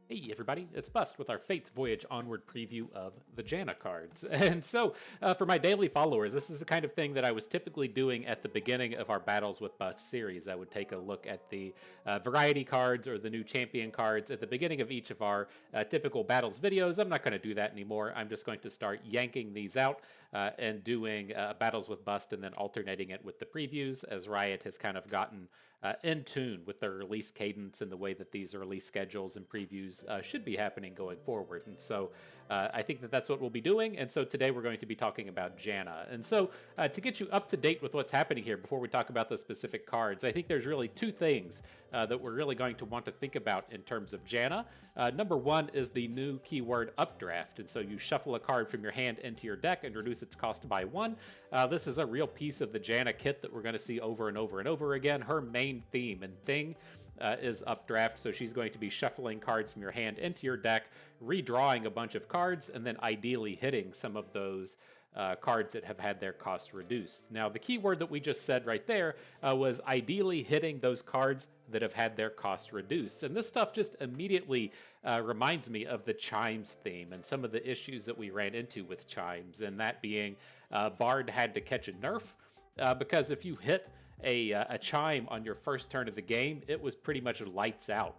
Hey everybody, it's Bust with our Fates Voyage Onward preview of the Janna cards. And so, for my daily followers, this is the kind of thing that I was typically doing at the beginning of our Battles with Bust series. I would take a look at the variety cards or the new champion cards at the beginning of each of our typical Battles videos. I'm not going to do that anymore. I'm just going to start yanking these out and doing Battles with Bust and then alternating it with the previews as Riot has kind of gotten in tune with their release cadence and the way that these release schedules and previews should be happening going forward. And so I think that that's what we'll be doing. And so today we're going to be talking about Janna. And so to get you up to date with what's happening here before we talk about the specific cards, I think there's really two things that we're really going to want to think about in terms of Janna. Number one is the new keyword Updraft. And so you shuffle a card from your hand into your deck and reduce its cost by one. This is a real piece of the Janna kit that we're going to see over and over and over again. Her main theme and thing is Updraft, so she's going to be shuffling cards from your hand into your deck, redrawing a bunch of cards, and then ideally hitting some of those cards that have had their cost reduced. Now, the key word that we just said right there was ideally hitting those cards that have had their cost reduced. And this stuff just immediately reminds me of the Chimes theme and some of the issues that we ran into with Chimes, and that being Bard had to catch a nerf because if you hit a chime on your first turn of the game, it was pretty much lights out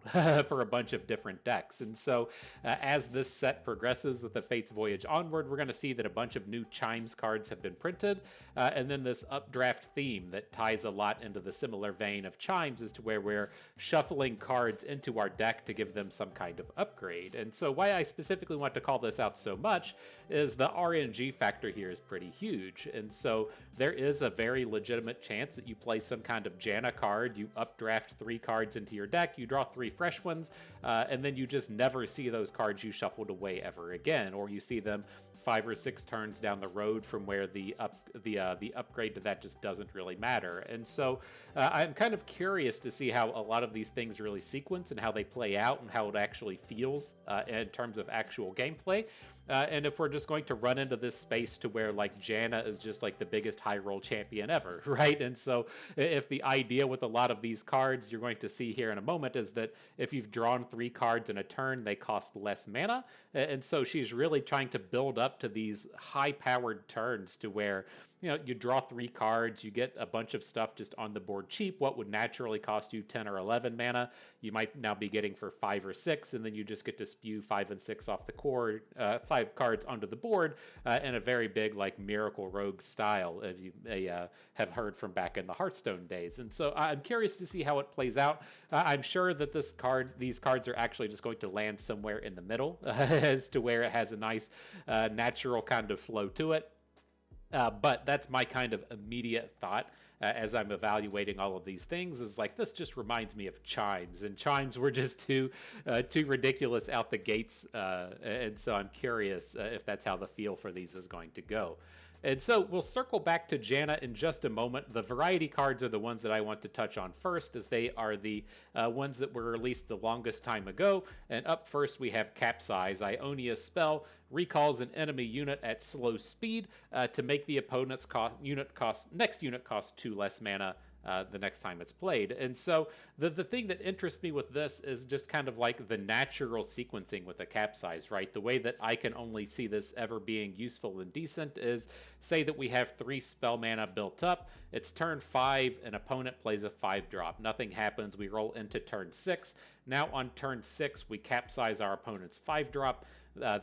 for a bunch of different decks. And so as this set progresses with the Fates Voyage Onward, we're going to see that a bunch of new chimes cards have been printed, and then this Updraft theme that ties a lot into the similar vein of chimes as to where we're shuffling cards into our deck to give them some kind of upgrade. And so why I specifically want to call this out so much is the RNG factor here is pretty huge. And so there is a very legitimate chance that you play some kind of Janna card, you updraft 3 cards into your deck, you draw 3 fresh ones, and then you just never see those cards you shuffled away ever again, or you see them 5 or 6 turns down the road from where the upgrade to that just doesn't really matter. And so I'm kind of curious to see how a lot of these things really sequence and how they play out and how it actually feels in terms of actual gameplay. And if we're just going to run into this space to where like Janna is just like the biggest high roll champion ever, right? And so if the idea with a lot of these cards you're going to see here in a moment is that if you've drawn 3 cards in a turn, they cost less mana. And so she's really trying to build up to these high powered turns to where, you know, you draw 3 cards, you get a bunch of stuff just on the board cheap. What would naturally cost you 10 or 11 mana, you might now be getting for 5 or 6, and then you just get to spew 5 and 6 off the core, 5 cards onto the board in a very big like Miracle Rogue style, as you may have heard from back in the Hearthstone days. And so I'm curious to see how it plays out. I'm sure that these cards are actually just going to land somewhere in the middle as to where it has a nice natural kind of flow to it. But that's my kind of immediate thought as I'm evaluating all of these things is like, this just reminds me of chimes, and chimes were just too ridiculous out the gates. And so I'm curious if that's how the feel for these is going to go. And so we'll circle back to Janna in just a moment. The variety cards are the ones that I want to touch on first, as they are the ones that were released the longest time ago. And up first we have Capsize. Ionia's spell recalls an enemy unit at slow speed to make the opponent's next unit cost 2 less mana the next time it's played. And so the thing that interests me with this is just kind of like the natural sequencing with a Capsize, right? The way that I can only see this ever being useful and decent is, say that we have 3 spell mana built up, it's turn 5, an opponent plays a 5-drop, nothing happens, we roll into turn 6. Now on turn 6 we Capsize our opponent's 5-drop.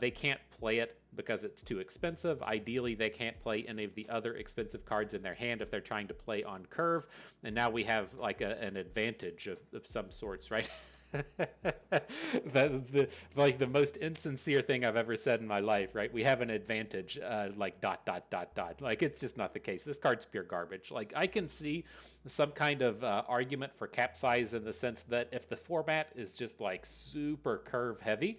They can't play it because it's too expensive. Ideally, they can't play any of the other expensive cards in their hand if they're trying to play on curve. And now we have like an advantage of some sorts, right? That's the most insincere thing I've ever said in my life, right? We have an advantage, like ... Like, it's just not the case. This card's pure garbage. Like, I can see some kind of argument for Capsize in the sense that if the format is just like super curve heavy,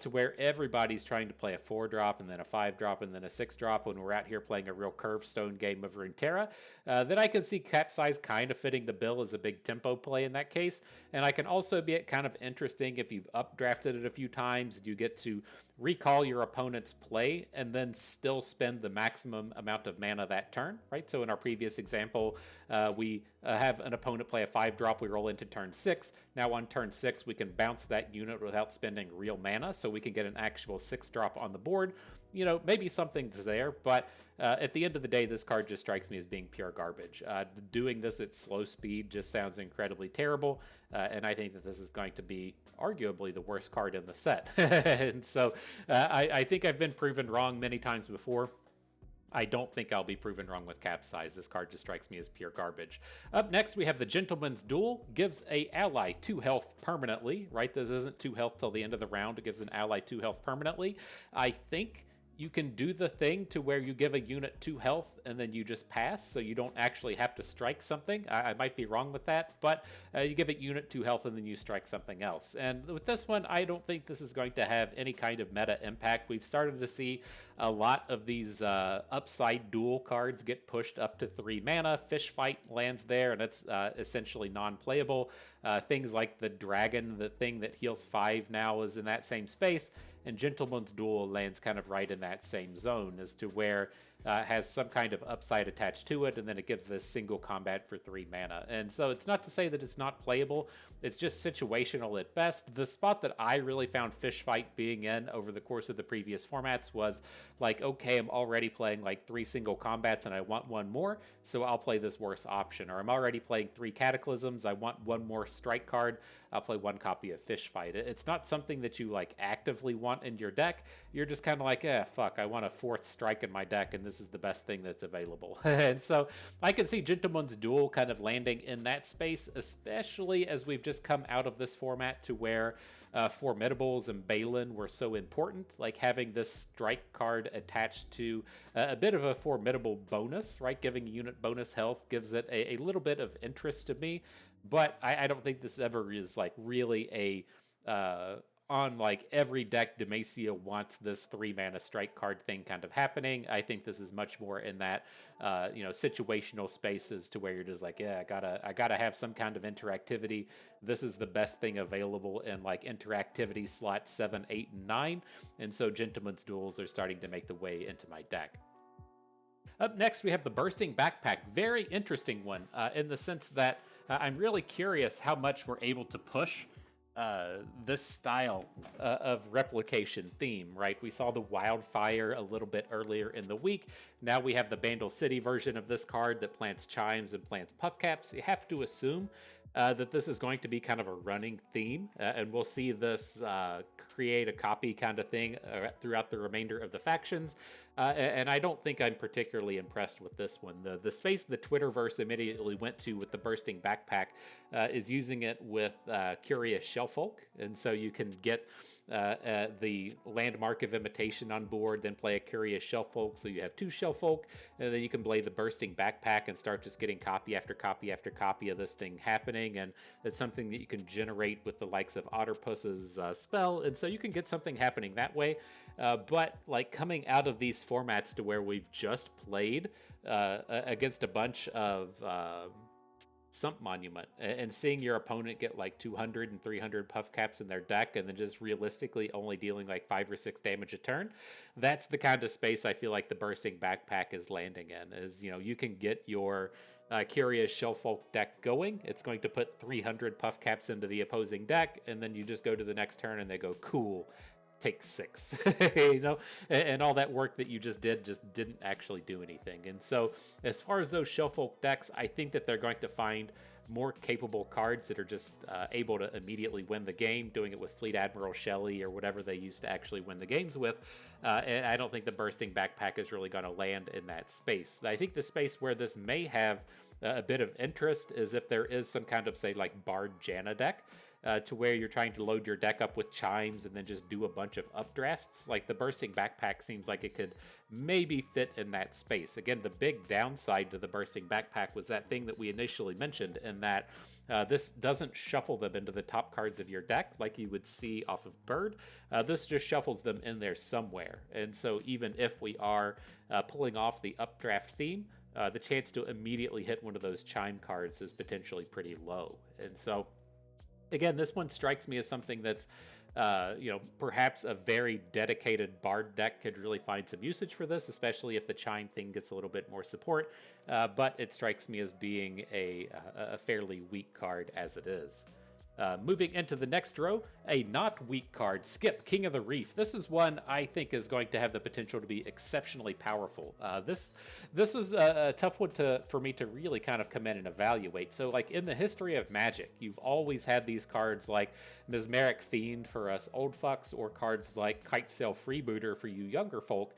to where everybody's trying to play a 4-drop and then a 5-drop and then a 6-drop when we're out here playing a real curve stone game of Runeterra, then I can see Capsize kind of fitting the bill as a big tempo play in that case. And I can also kind of interesting if you've updrafted it a few times. You get to recall your opponent's play and then still spend the maximum amount of mana that turn, right? So in our previous example, we have an opponent play a 5-drop. We roll into turn 6. Now on turn 6, we can bounce that unit without spending real mana, so we can get an actual 6-drop on the board. Maybe something's there, but at the end of the day, this card just strikes me as being pure garbage. Doing this at slow speed just sounds incredibly terrible, and I think that this is going to be arguably the worst card in the set. And so I think I've been proven wrong many times before. I don't think I'll be proven wrong with Capsize. This card just strikes me as pure garbage. Up next, we have the Gentleman's Duel. Gives a ally 2 health permanently, right? This isn't 2 health till the end of the round. It gives an ally 2 health permanently. I think you can do the thing to where you give a unit 2 health and then you just pass, so you don't actually have to strike something. I might be wrong with that, but you give a unit 2 health and then you strike something else. And with this one, I don't think this is going to have any kind of meta impact. We've started to see a lot of these upside duel cards get pushed up to 3 mana. Fish Fight lands there, and it's essentially non-playable. Things like the Dragon, the thing that heals 5 now, is in that same space, and Gentleman's Duel lands kind of right in that same zone as to where has some kind of upside attached to it, and then it gives this single combat for 3 mana. And so it's not to say that it's not playable, it's just situational at best. The spot that I really found Fish Fight being in over the course of the previous formats was like, okay, I'm already playing like 3 single combats and I want 1 more, so I'll play this worse option. Or I'm already playing 3 Cataclysms, I want 1 more strike card, I'll play 1 copy of Fish Fight. It's not something that you like actively want in your deck. You're just kind of like, fuck, I want a 4th strike in my deck and this is the best thing that's available. And so I can see Gentleman's Duel kind of landing in that space, especially as we've just come out of this format to where Formidables and Balin were so important. Like having this strike card attached to a bit of a Formidable bonus, right? Giving a unit bonus health gives it a little bit of interest to me. But I don't think this ever is like really a on like every deck Demacia wants this 3 mana strike card thing kind of happening. I think this is much more in that situational spaces to where you're just like, yeah, I gotta have some kind of interactivity. This is the best thing available in like interactivity slots 7, 8, and 9. And so Gentleman's Duels are starting to make the way into my deck. Up next, we have the Bursting Backpack. Very interesting one in the sense that I'm really curious how much we're able to push this style of replication theme, right? We saw the Wildfire a little bit earlier in the week. Now we have the Bandle City version of this card that plants chimes and plants puff caps. You have to assume that this is going to be kind of a running theme, and we'll see this create a copy kind of thing throughout the remainder of the factions. And I don't think I'm particularly impressed with this one. The space the Twitterverse immediately went to with the Bursting Backpack is using it with Curious Shellfolk, and so you can get the Landmark of Imitation on board, then play a Curious Shellfolk, so you have 2 Shellfolk, and then you can play the Bursting Backpack and start just getting copy after copy after copy of this thing happening, and it's something that you can generate with the likes of Otterpuss's spell, and so you can get something happening that way. But like coming out of these formats to where we've just played against a bunch of Sump Monument and seeing your opponent get like 200 and 300 puff caps in their deck and then just realistically only dealing like 5 or 6 damage a turn, that's the kind of space I feel like the Bursting Backpack is landing in. Is, you can get your Curious Shellfolk deck going. It's going to put 300 puff caps into the opposing deck, and then you just go to the next turn and they go, cool, take 6, and all that work that you just didn't actually do anything. And so as far as those Shellfolk decks, I think that they're going to find more capable cards that are just able to immediately win the game, doing it with Fleet Admiral Shelley or whatever they used to actually win the games with. And I don't think the Bursting Backpack is really going to land in that space. I think the space where this may have a bit of interest is if there is some kind of, say, like Bard Janna deck, to where you're trying to load your deck up with chimes and then just do a bunch of updrafts. Like the Bursting Backpack seems like it could maybe fit in that space. Again, the big downside to the Bursting Backpack was that thing that we initially mentioned, in that this doesn't shuffle them into the top cards of your deck like you would see off of Bird. This just shuffles them in there somewhere. And so even if we are pulling off the updraft theme, the chance to immediately hit one of those chime cards is potentially pretty low. And so Again, this one strikes me as something that's, perhaps a very dedicated Bard deck could really find some usage for this, especially if the Chime thing gets a little bit more support. But it strikes me as being a fairly weak card as it is. Moving into the next row, a not weak card, Skip, King of the Reef. This is one I think is going to have the potential to be exceptionally powerful. This is a tough one for me to really kind of come in and evaluate. So, like, in the history of Magic, you've always had these cards like Mesmeric Fiend for us old fucks, or cards like Kitesail Freebooter for you younger folk,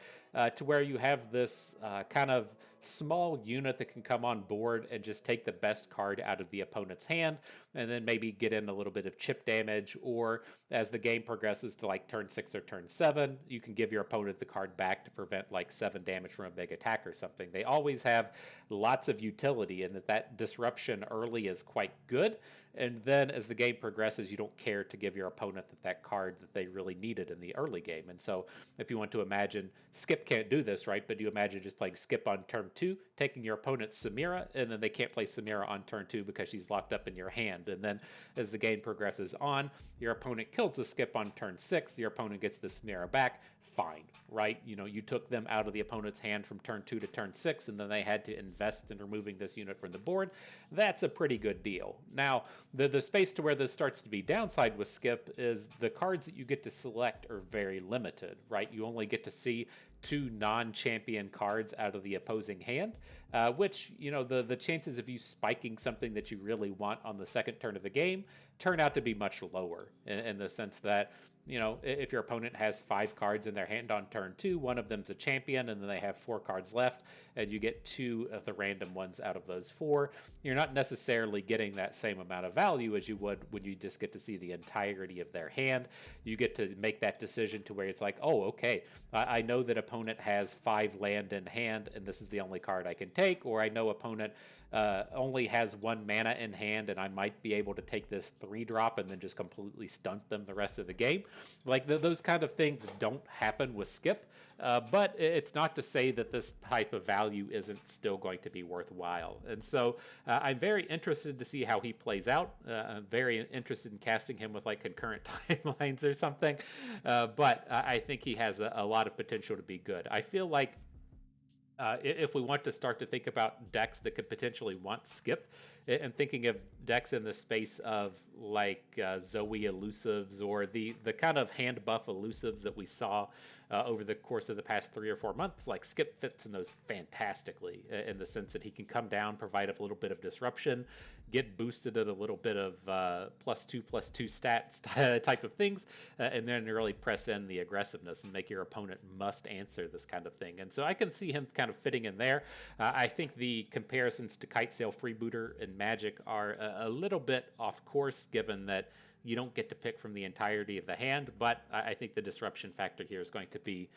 to where you have this kind of small unit that can come on board and just take the best card out of the opponent's hand, and then maybe get in a little bit of chip damage, or as the game progresses to like turn 6 or turn 7, you can give your opponent the card back to prevent like 7 damage from a big attack or something. They always have lots of utility, and that disruption early is quite good, and then as the game progresses, you don't care to give your opponent that card that they really needed in the early game. And so if you want to imagine, Skip can't do this, right? But you imagine just playing Skip on turn 2, taking your opponent's Samira, and then they can't play Samira on turn 2 because she's locked up in your hand. And then as the game progresses on, your opponent kills the Skip on turn 6, your opponent gets the Samira back, fine, right? You took them out of the opponent's hand from turn 2 to turn 6, and then they had to invest in removing this unit from the board. That's a pretty good deal. Now, the space to where this starts to be downside with Skip is the cards that you get to select are very limited, right? You only get to see 2 non-champion cards out of the opposing hand, which, the chances of you spiking something that you really want on the second turn of the game turn out to be much lower, in the sense that, if your opponent has 5 cards in their hand on turn 2, one of them's a champion, and then they have 4 cards left, and you get 2 of the random ones out of those 4, you're not necessarily getting that same amount of value as you would when you just get to see the entirety of their hand. You get to make that decision to where it's like, oh, okay, I know that opponent has 5 land in hand, and this is the only card I can take, or I know opponent only has 1 mana in hand, and I might be able to take this 3-drop and then just completely stunt them the rest of the game. Like, those kind of things don't happen with Skip, but it's not to say that this type of value isn't still going to be worthwhile. And so I'm very interested to see how he plays out. I'm very interested in casting him with like concurrent timelines or something, but I think he has a lot of potential to be good. I feel like if we want to start to think about decks that could potentially want Skip, and thinking of decks in the space of like Zoe elusives, or the kind of hand buff elusives that we saw over the course of the past 3 or 4 months, like Skip fits in those fantastically, in the sense that he can come down, provide a little bit of disruption, get boosted at a little bit of +2/+2 stats type of things, and then really press in the aggressiveness and make your opponent must answer this kind of thing. And so I can see him kind of fitting in there. I think the comparisons to Kitesail Freebooter and Magic are a little bit off course, given that you don't get to pick from the entirety of the hand, but I think the disruption factor here is going to be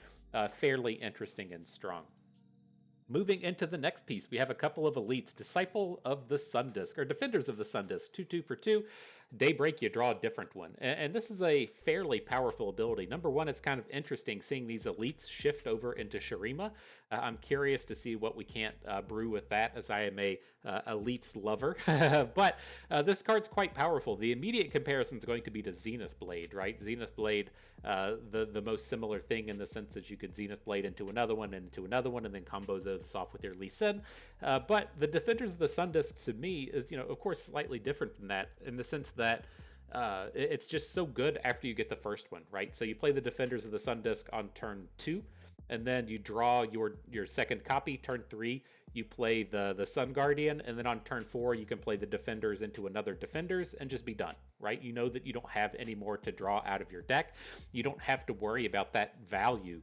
fairly interesting and strong. Moving into the next piece, we have a couple of elites. Disciple of the Sun Disk, or Defenders of the Sun Disk, 2/2 for 2. Daybreak, you draw a different one. And this is a fairly powerful ability. Number one, it's kind of interesting seeing these elites shift over into Shurima. I'm curious to see what we can't brew with that, as I am a elites lover. But this card's quite powerful. The immediate comparison is going to be to Zenith Blade, right? Zenith Blade, the most similar thing in the sense that you could Zenith Blade into another one, and then combo those off with your Lee Sin. But the Defenders of the Sun Disk, to me, is, of course, slightly different than that, in the sense that it's just so good after you get the first one, right? So you play the Defenders of the Sun Disk on turn 2, and then you draw your second copy. Turn 3, you play the Sun Guardian, and then on turn 4, you can play the Defenders into another Defenders and just be done, right? You know that you don't have any more to draw out of your deck. You don't have to worry about that value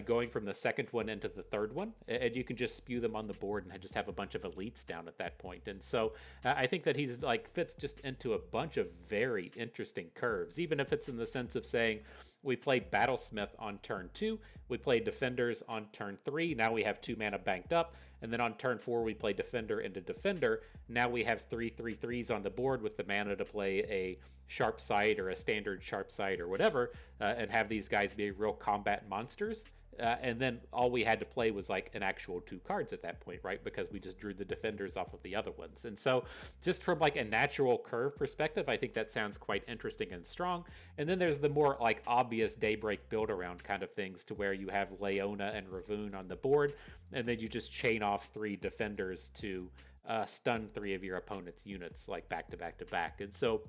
going from the second one into the third one, and you can just spew them on the board and just have a bunch of elites down at that point. And so I think that he's like fits just into a bunch of very interesting curves, even if it's in the sense of saying we play Battlesmith on turn 2, we play Defenders on turn 3, now we have 2 mana banked up, and then on turn 4 we play Defender into Defender. Now we have 3/3/3s on the board with the mana to play a Sharp Sight or a standard Sharp Sight or whatever, and have these guys be real combat monsters. And then all we had to play was like an actual 2 cards at that point, right? Because we just drew the defenders off of the other ones. And so just from like a natural curve perspective, I think that sounds quite interesting and strong. And then there's the more like obvious Daybreak build around kind of things, to where you have Leona and Ravoon on the board, and then you just chain off 3 defenders to stun 3 of your opponent's units like back to back to back. And so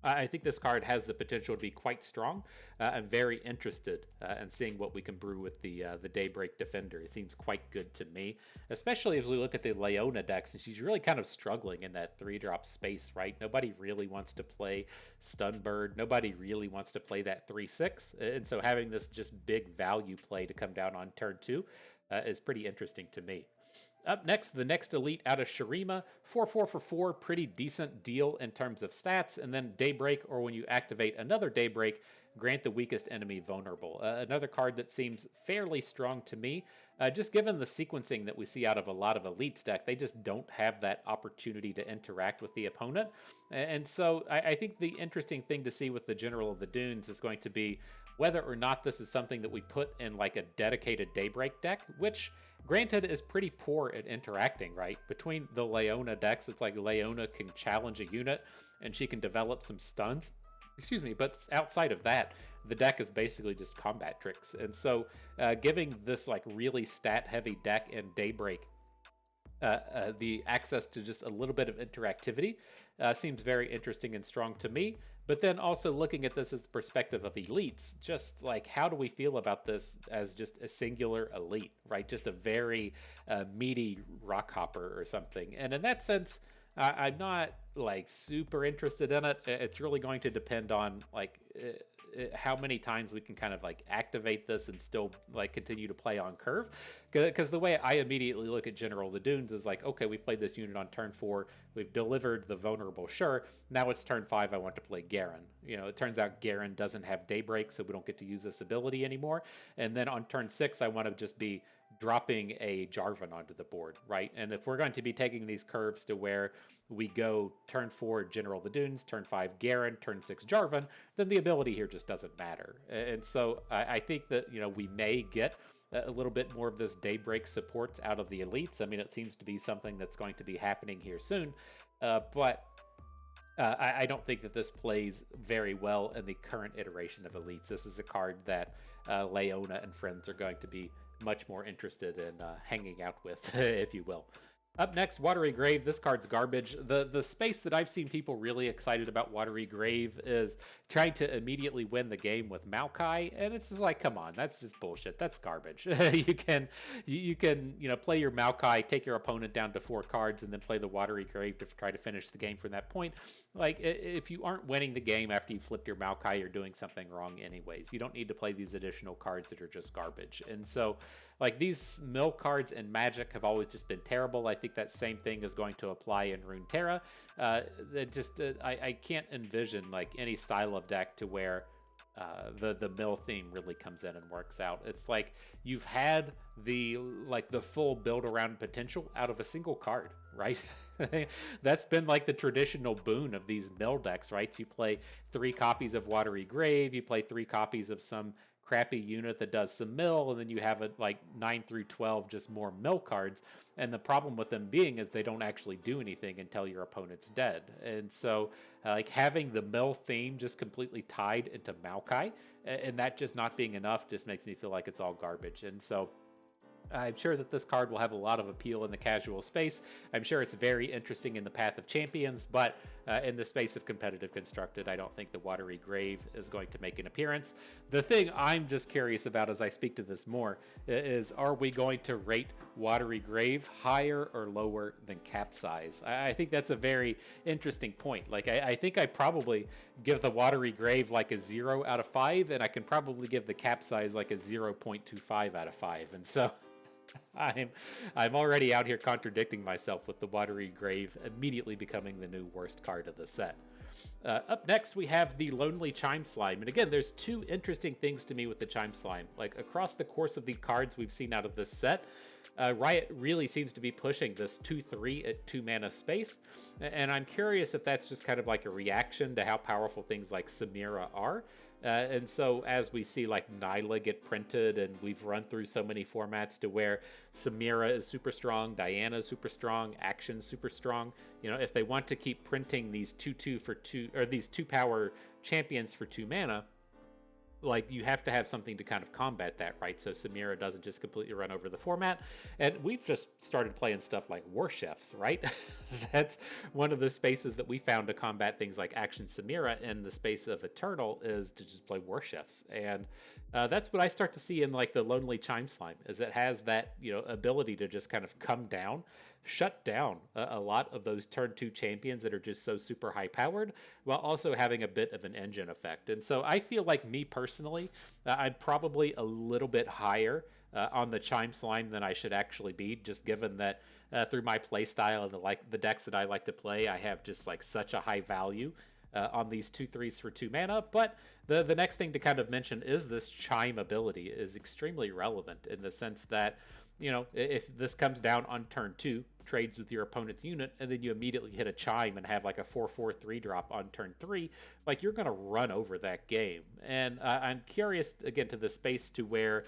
I think this card has the potential to be quite strong. I'm very interested in seeing what we can brew with the Daybreak Defender. It seems quite good to me, especially as we look at the Leona decks, and she's really kind of struggling in that 3-drop space, right? Nobody really wants to play Stunbird. Nobody really wants to play that 3/6, and so having this just big value play to come down on turn 2 is pretty interesting to me. Up next, the next elite out of Shurima, 4/4 for 4, pretty decent deal in terms of stats, and then Daybreak, or when you activate another Daybreak, grant the weakest enemy vulnerable. Another card that seems fairly strong to me, just given the sequencing that we see out of a lot of elites deck. They just don't have that opportunity to interact with the opponent, and so I think the interesting thing to see with the General of the Dunes is going to be whether or not this is something that we put in like a dedicated Daybreak deck, which granted is pretty poor at interacting, right? Between the Leona decks, it's like Leona can challenge a unit and she can develop some stuns. Excuse me, but outside of that, the deck is basically just combat tricks. And so giving this like really stat heavy deck in Daybreak the access to just a little bit of interactivity seems very interesting and strong to me. But then also looking at this as the perspective of elites, just like how do we feel about this as just a singular elite, right? Just a very meaty rock hopper or something. And in that sense, I'm not like super interested in it. It's really going to depend on like how many times we can kind of like activate this and still like continue to play on curve. Because the way I immediately look at General of the Dunes is like, okay, we've played this unit on turn 4, we've delivered the vulnerable, sure, now it's turn 5, I want to play Garen. You know, it turns out Garen doesn't have Daybreak, so we don't get to use this ability anymore. And then on turn 6, I want to just be dropping a Jarvan onto the board, right? And if we're going to be taking these curves to where we go turn 4 General of the Dunes, turn 5 Garen, turn 6 Jarvan, then the ability here just doesn't matter. And so I think that, you know, we may get a little bit more of this Daybreak support out of the elites. I mean, it seems to be something that's going to be happening here soon, but I don't think that this plays very well in the current iteration of elites. This is a card that Leona and friends are going to be much more interested in hanging out with, if you will. Up next, Watery Grave. This card's garbage. The space that I've seen people really excited about Watery Grave is trying to immediately win the game with Maokai, and it's just like, come on, that's just bullshit. That's garbage. you can play your Maokai, take your opponent down to 4 cards, and then play the Watery Grave to try to finish the game from that point. Like, if you aren't winning the game after you flipped your Maokai, you're doing something wrong anyways. You don't need to play these additional cards that are just garbage. And so, like, these mill cards in Magic have always just been terrible. I think that same thing is going to apply in Runeterra. I can't envision like any style of deck to where the mill theme really comes in and works out. It's like you've had the full build around potential out of a single card, right? That's been like the traditional boon of these mill decks, right? You play 3 copies of Watery Grave, you play 3 copies of some crappy unit that does some mill, and then you have it like 9 through 12 just more mill cards. And the problem with them being is they don't actually do anything until your opponent's dead. And so like having the mill theme just completely tied into Maokai, and that just not being enough just makes me feel like it's all garbage. And so I'm sure that this card will have a lot of appeal in the casual space. I'm sure it's very interesting in the Path of Champions, but in the space of competitive constructed, I don't think the Watery Grave is going to make an appearance. The thing I'm just curious about as I speak to this more is, are we going to rate Watery Grave higher or lower than Capsize? I think that's a very interesting point. Like, I think I probably give the Watery Grave like a 0 out of 5, and I can probably give the Capsize like a 0.25 out of 5. And so I'm already out here contradicting myself with the Watery Grave immediately becoming the new worst card of the set. Up next, we have the Lonely Chime Slime. And again, there's 2 interesting things to me with the Chime Slime. Like, across the course of the cards we've seen out of this set, Riot really seems to be pushing this 2/3 at 2 mana space. And I'm curious if that's just kind of like a reaction to how powerful things like Samira are. And so as we see like Nyla get printed, and we've run through so many formats to where Samira is super strong, Diana is super strong, Action's super strong. You know, if they want to keep printing these 2/2 for 2, or these 2-power champions for 2 mana, like you have to have something to kind of combat that, right? So Samira doesn't just completely run over the format. And we've just started playing stuff like War Chefs, right? That's one of the spaces that we found to combat things like Action Samira in the space of Eternal, is to just play War Chefs. And that's what I start to see in like the Lonely Chime Slime, is it has that, you know, ability to just kind of come down, shut down a lot of those turn 2 champions that are just so super high powered, while also having a bit of an engine effect. And so I feel like, me personally, I'm probably a little bit higher on the Chime Slime than I should actually be, just given that through my play style and the decks that I like to play, I have just like such a high value on these 2/3s for 2 mana. But the next thing to kind of mention is this Chime ability is extremely relevant, in the sense that, you know, if this comes down on turn 2, trades with your opponent's unit, and then you immediately hit a Chime and have like a 4/4 3-drop on turn 3, like you're going to run over that game. And I'm curious, again, to the space to where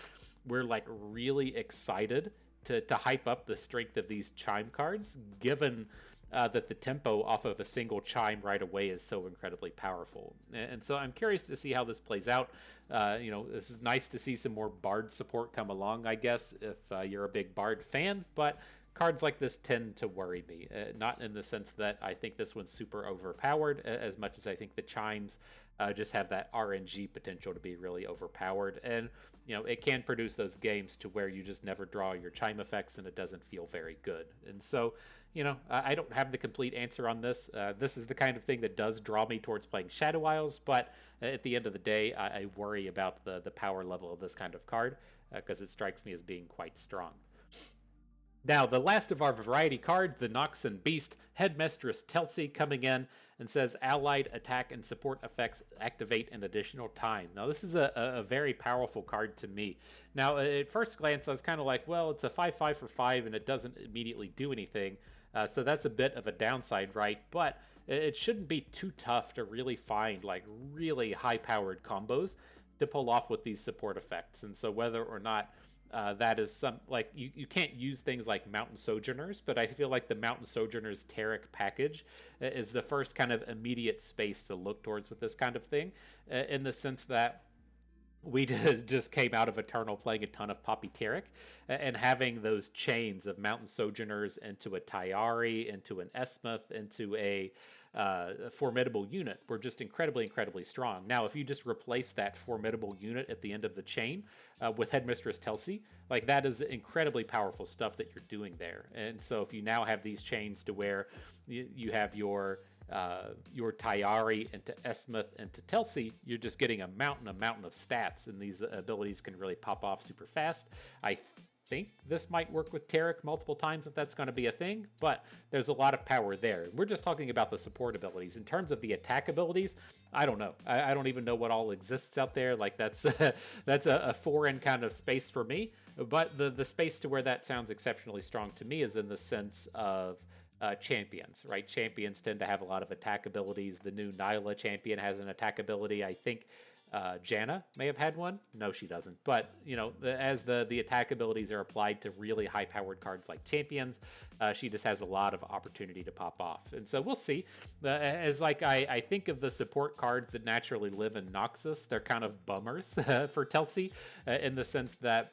we're like really excited to hype up the strength of these Chime cards, given that the tempo off of a single Chime right away is so incredibly powerful. And so I'm curious to see how this plays out. You know, this is nice to see some more Bard support come along, I guess, if you're a big Bard fan, but cards like this tend to worry me. Not in the sense that I think this one's super overpowered, as much as I think the Chimes just have that RNG potential to be really overpowered. And, you know, it can produce those games to where you just never draw your Chime effects, and it doesn't feel very good. And so, you know, I don't have the complete answer on this. This is the kind of thing that does draw me towards playing Shadow Isles, but at the end of the day, I worry about the power level of this kind of card, because it strikes me as being quite strong. Now, the last of our variety cards, the Noxan Beast, Headmistress Telsey, coming in and says allied attack and support effects activate an additional time. Now, this is a very powerful card to me. Now, at first glance, I was kind of like, well, it's a 5/5 for 5 and it doesn't immediately do anything. So that's a bit of a downside, right? But it shouldn't be too tough to really find like really high-powered combos to pull off with these support effects. And so whether or not that is some, like, you can't use things like Mountain Sojourners, but I feel like the Mountain Sojourners Taric package is the first kind of immediate space to look towards with this kind of thing, in the sense that we just came out of Eternal playing a ton of Poppy Taric, and having those chains of Mountain Sojourners into a Tayari, into an Esmuth, into a formidable unit were just incredibly strong. Now, if you just replace that formidable unit at the end of the chain with Headmistress Telsey, like that is incredibly powerful stuff that you're doing there. And so if you now have these chains to where you have your Tayari into Esmuth into Telsey, you're just getting a mountain of stats, and these abilities can really pop off super fast. I think this might work with Taric multiple times if that's going to be a thing, but there's a lot of power there. We're just talking about the support abilities. In terms of the attack abilities, I don't know. I don't even know what all exists out there. Like that's that's a foreign kind of space for me. But the space to where that sounds exceptionally strong to me is in the sense of champions, right? Champions tend to have a lot of attack abilities. The new Nyla champion has an attack ability. I think Janna may have had one. No, she doesn't. But, you know, as the attack abilities are applied to really high-powered cards like champions, she just has a lot of opportunity to pop off. And so we'll see. As like I think of the support cards that naturally live in Noxus, they're kind of bummers for Telsey, in the sense that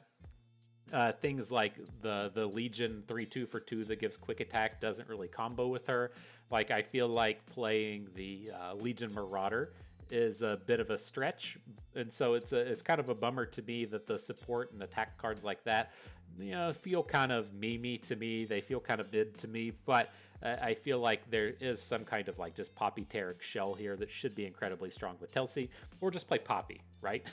things like the Legion 3/2 for 2 that gives quick attack doesn't really combo with her. Like, I feel like playing the Legion Marauder is a bit of a stretch, and so it's kind of a bummer to me that the support and attack cards like that, you know, feel kind of memey to me. They feel kind of mid to me, but I feel like there is some kind of like just Poppy Taric shell here that should be incredibly strong with Telsey, or just play Poppy, right?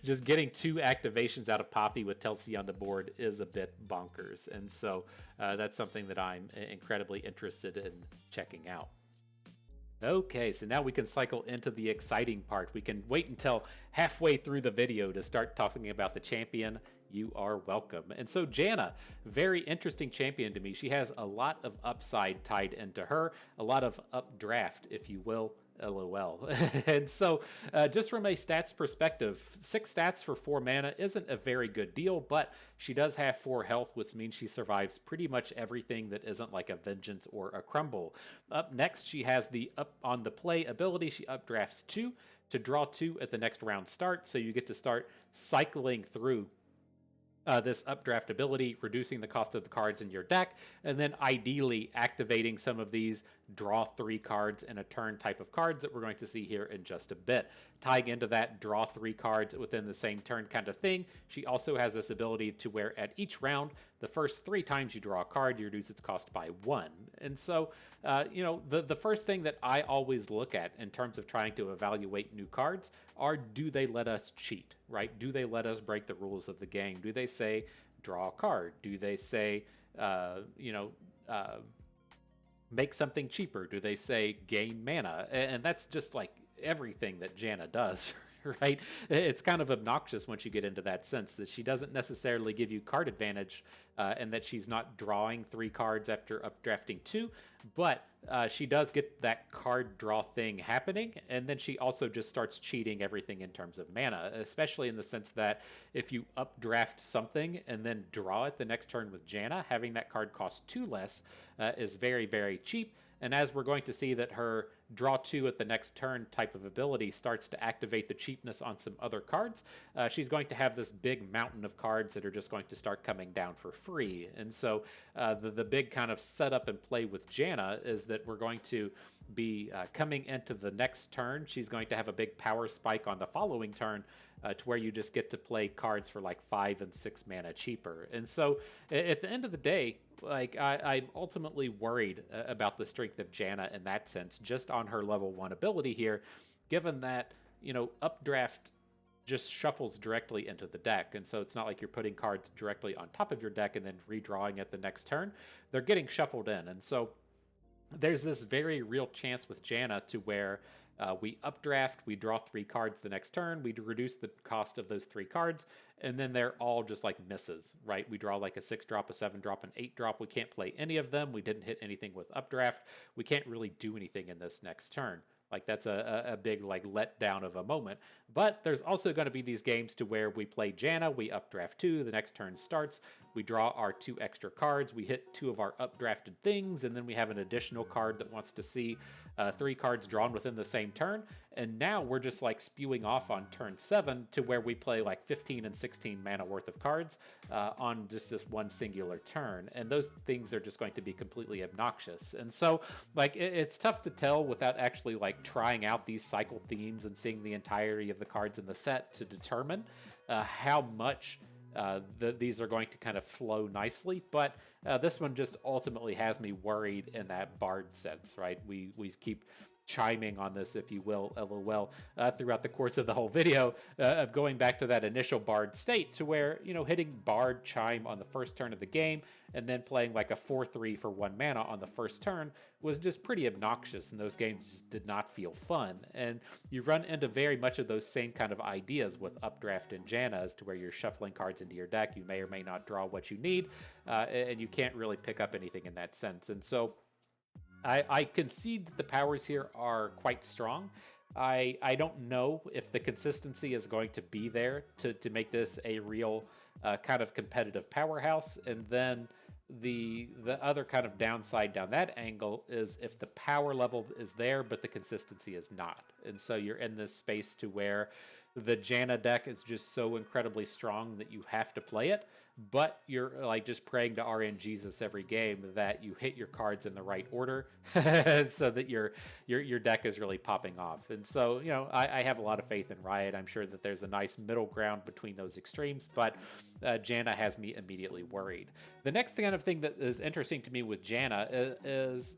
just getting 2 activations out of Poppy with Telsey on the board is a bit bonkers, and so that's something that I'm incredibly interested in checking out. Okay, so now we can cycle into the exciting part. We can wait until halfway through the video to start talking about the champion. You are welcome. And so Janna, very interesting champion to me. She has a lot of upside tied into her, a lot of updraft, if you will, LOL. And so, just from a stats perspective, 6 stats for 4 mana isn't a very good deal, but she does have 4 health, which means she survives pretty much everything that isn't like a Vengeance or a Crumble. Up next, she has the up on the play ability. She updrafts 2 to draw 2 at the next round start, so you get to start cycling through this updraft ability, reducing the cost of the cards in your deck, and then ideally activating some of these draw 3 cards in a turn type of cards that we're going to see here in just a bit. Tying into that draw 3 cards within the same turn kind of thing, she also has this ability to where at each round, the first 3 times you draw a card, you reduce its cost by 1. And so, the first thing that I always look at in terms of trying to evaluate new cards are, do they let us cheat, right? Do they let us break the rules of the game? Do they say draw a card? Do they say, make something cheaper? Do they say gain mana? And that's just like everything that Janna does, right? It's kind of obnoxious once you get into that sense that she doesn't necessarily give you card advantage, and that she's not drawing 3 cards after updrafting 2, but she does get that card draw thing happening, and then she also just starts cheating everything in terms of mana, especially in the sense that if you updraft something and then draw it the next turn with Janna, having that card cost 2 less is very, very cheap. And as we're going to see that her draw 2 at the next turn type of ability starts to activate the cheapness on some other cards, she's going to have this big mountain of cards that are just going to start coming down for free. And so the big kind of setup and play with Janna is that we're going to be coming into the next turn. She's going to have a big power spike on the following turn, to where you just get to play cards for like 5 and 6 mana cheaper. And so at the end of the day, like I'm ultimately worried about the strength of Janna in that sense, just on her level 1 ability here, given that, Updraft just shuffles directly into the deck. And so it's not like you're putting cards directly on top of your deck and then redrawing it the next turn. They're getting shuffled in. And so there's this very real chance with Janna to where we updraft, we draw 3 cards the next turn, we reduce the cost of those 3 cards, and then they're all just like misses, right? We draw like a 6-drop, a 7-drop, an 8-drop. We can't play any of them. We didn't hit anything with updraft. We can't really do anything in this next turn. Like that's a big like letdown of a moment. But there's also going to be these games to where we play Janna, we updraft 2, the next turn starts, we draw our 2 extra cards, we hit 2 of our updrafted things, and then we have an additional card that wants to see 3 cards drawn within the same turn. And now we're just like spewing off on turn 7 to where we play like 15 and 16 mana worth of cards on just this one singular turn. And those things are just going to be completely obnoxious. And so like it's tough to tell without actually like trying out these cycle themes and seeing the entirety of the cards in the set to determine how much these are going to kind of flow nicely. But this one just ultimately has me worried in that Bard sense, right? We keep chiming on this, if you will, LOL, throughout the course of the whole video, of going back to that initial Bard state to where, hitting Bard Chime on the first turn of the game and then playing like a 4-3 for 1 mana on the first turn was just pretty obnoxious, and those games just did not feel fun. And you run into very much of those same kind of ideas with Updraft and Janna, as to where you're shuffling cards into your deck. You may or may not draw what you need, and you can't really pick up anything in that sense. And so I concede that the powers here are quite strong. I don't know if the consistency is going to be there to make this a real kind of competitive powerhouse. And then the other kind of downside down that angle is if the power level is there, but the consistency is not. And so you're in this space to where the Janna deck is just so incredibly strong that you have to play it, but you're like just praying to RNGesus every game that you hit your cards in the right order so that your deck is really popping off. And so, I have a lot of faith in Riot. I'm sure that there's a nice middle ground between those extremes, but Janna has me immediately worried. The next kind of thing that is interesting to me with Janna is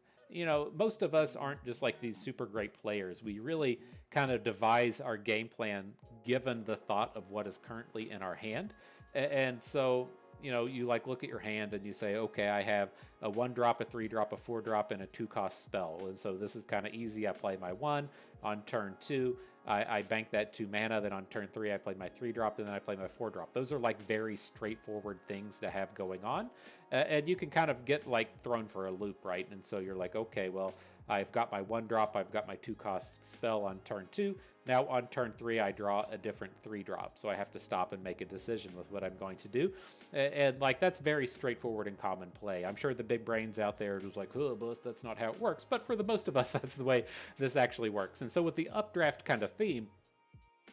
most of us aren't just like these super great players. We really kind of devise our game plan given the thought of what is currently in our hand. And so, you like look at your hand and you say, okay, I have a 1-drop, a 3-drop, a 4-drop, and a 2-cost spell. And so this is kind of easy. I play my 1 on turn 2. I bank that 2 mana. Then on turn 3, I play my 3-drop. And then I play my 4-drop. Those are like very straightforward things to have going on. And you can kind of get like thrown for a loop, right? And so you're like, okay, well, I've got my 1-drop, I've got my 2-cost spell on turn 2. Now on turn 3, I draw a different 3-drop, so I have to stop and make a decision with what I'm going to do. And like, that's very straightforward and common play. I'm sure the big brains out there are just like, oh, boss, that's not how it works. But for the most of us, that's the way this actually works. And so with the Updraft kind of theme,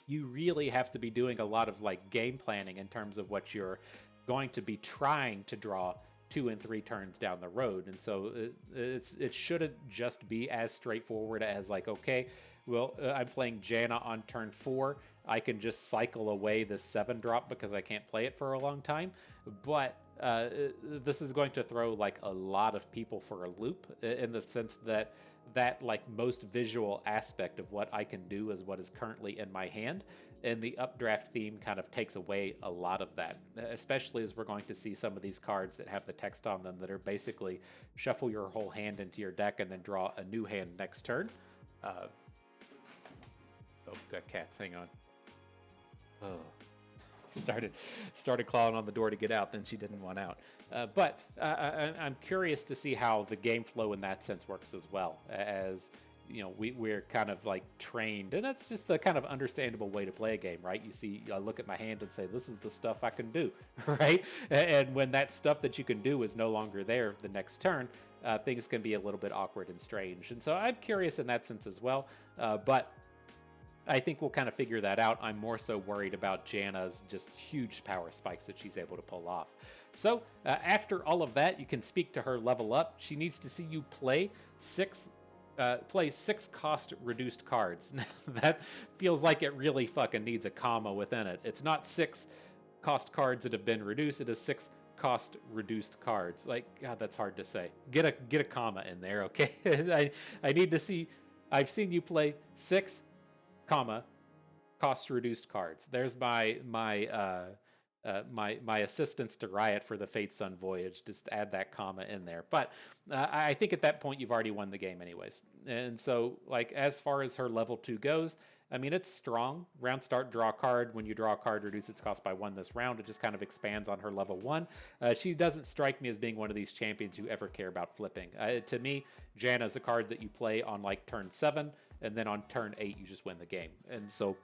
you really have to be doing a lot of like game planning in terms of what you're going to be trying to draw 2 and 3 turns down the road. And so it shouldn't just be as straightforward as like, okay, well, I'm playing Janna on turn 4. I can just cycle away the 7-drop because I can't play it for a long time. But this is going to throw like a lot of people for a loop, in the sense that like most visual aspect of what I can do is what is currently in my hand. And the Updraft theme kind of takes away a lot of that, especially as we're going to see some of these cards that have the text on them that are basically shuffle your whole hand into your deck and then draw a new hand next turn. Oh, got cats. Hang on. Oh, started clawing on the door to get out. Then she didn't want out. But I'm curious to see how the game flow in that sense works as well. As you know, we're kind of like trained, and that's just the kind of understandable way to play a game, right? You see, I look at my hand and say, this is the stuff I can do, right? And when that stuff that you can do is no longer there the next turn, things can be a little bit awkward and strange. And so I'm curious in that sense as well. But I think we'll kind of figure that out. I'm more so worried about Janna's just huge power spikes that she's able to pull off. So after all of that, you can speak to her level up. She needs to see you play 6 cost reduced cards. That feels like it really fucking needs a comma within it. It's not 6 cost cards that have been reduced. It is 6 cost reduced cards. Like, God, that's hard to say. Get a comma in there, okay? I need to see. I've seen you play 6 comma cost reduced cards. There's my assistance to Riot for the Fates Voyage. Just add that comma in there. But I think at that point you've already won the game anyways. And so, like, as far as her level 2 goes, I mean, it's strong. Round start, draw a card. When you draw a card, reduce its cost by 1 this round. It just kind of expands on her level 1. She doesn't strike me as being one of these champions who ever care about flipping. To me, Janna is a card that you play on like turn 7, and then on turn 8 you just win the game. And so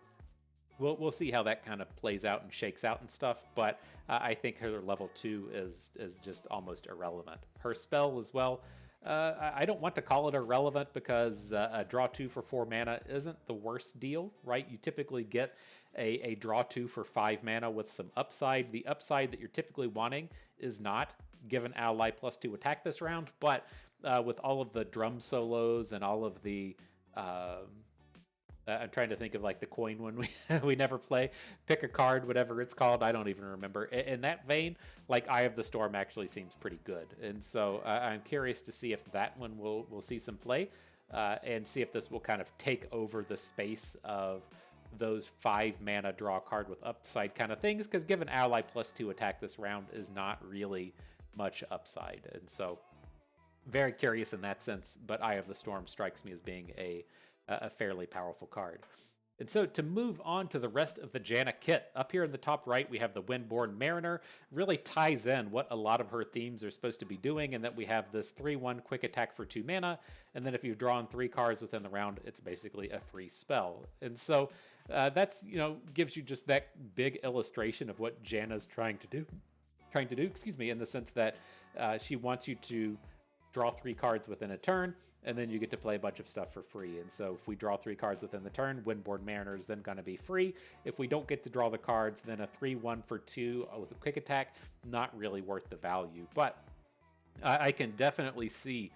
we'll see how that kind of plays out and shakes out and stuff, but I think her level 2 is just almost irrelevant. Her spell as well, I don't want to call it irrelevant because a draw 2 for 4 mana isn't the worst deal, right? You typically get a draw 2 for 5 mana with some upside. The upside that you're typically wanting is not given ally +2 attack this round, but with all of the drum solos and all of the I'm trying to think of like the coin one we never play. Pick a card, whatever it's called. I don't even remember. In that vein, like Eye of the Storm actually seems pretty good. And so I'm curious to see if that one we'll see some play and see if this will kind of take over the space of those 5 mana draw a card with upside kind of things. Because given ally +2 attack this round is not really much upside. And so very curious in that sense. But Eye of the Storm strikes me as being a fairly powerful card. And so to move on to the rest of the Janna kit, up here in the top right, we have the Windborn Mariner. Really ties in what a lot of her themes are supposed to be doing, and that we have this 3/1 quick attack for 2 mana, and then if you've drawn 3 cards within the round, it's basically a free spell. And so that's, gives you just that big illustration of what Janna's trying to do, in the sense that she wants you to draw 3 cards within a turn, and then you get to play a bunch of stuff for free. And so if we draw 3 cards within the turn, Windborn Mariner is then going to be free. If we don't get to draw the cards, then a 3/1 for 2 with a quick attack, not really worth the value. But I can definitely see